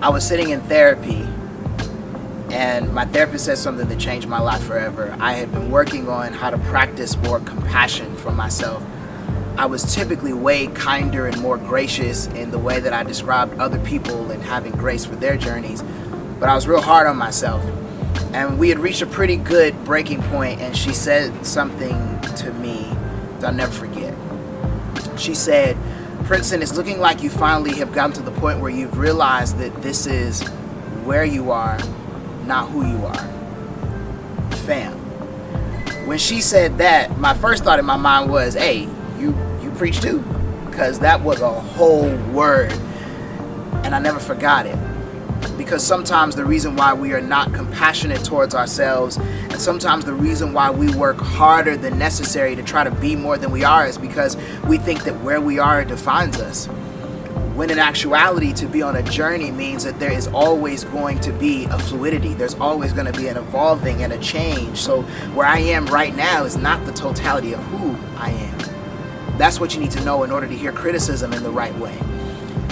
I was sitting in therapy, and my therapist said something that changed my life forever. I had been working on how to practice more compassion for myself. I was typically way kinder and more gracious in the way that I described other people and having grace for their journeys, but I was real hard on myself. And we had reached a pretty good breaking point, and she said something to me that I'll never forget. She said, "Princeton, it's looking like you finally have gotten to the point where you've realized that this is where you are, not who you are." Fam. When she said that, my first thought in my mind was, hey, you preach too? Because that was a whole word. And I never forgot it. Because sometimes the reason why we are not compassionate towards ourselves, and sometimes the reason why we work harder than necessary to try to be more than we are, is because we think that where we are defines us. When in actuality, to be on a journey means that there is always going to be a fluidity. There's always going to be an evolving and a change. So where I am right now is not the totality of who I am. That's what you need to know in order to hear criticism in the right way.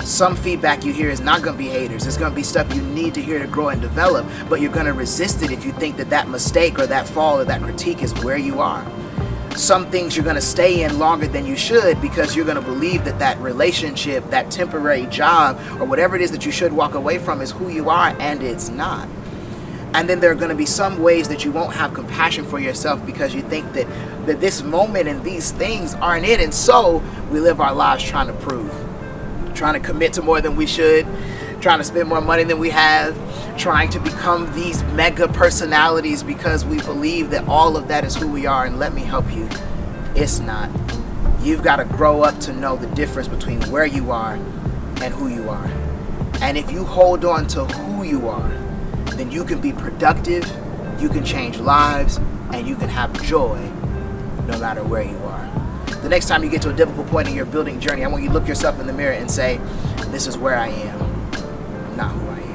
Some feedback you hear is not going to be haters. It's going to be stuff you need to hear to grow and develop, but you're going to resist it if you think that that mistake or that fall or that critique is where you are. Some things you're going to stay in longer than you should because you're going to believe that that relationship, that temporary job, or whatever it is that you should walk away from is who you are, and it's not. And then there are going to be some ways that you won't have compassion for yourself because you think that this moment and these things aren't it, and so we live our lives trying to prove. Trying to commit to more than we should, trying to spend more money than we have, trying to become these mega personalities because we believe that all of that is who we are. And let me help you, it's not. You've got to grow up to know the difference between where you are and who you are. And if you hold on to who you are, then you can be productive, you can change lives, and you can have joy no matter where you are. The next time you get to a difficult point in your building journey, I want you to look yourself in the mirror and say, this is where I am, not who I am.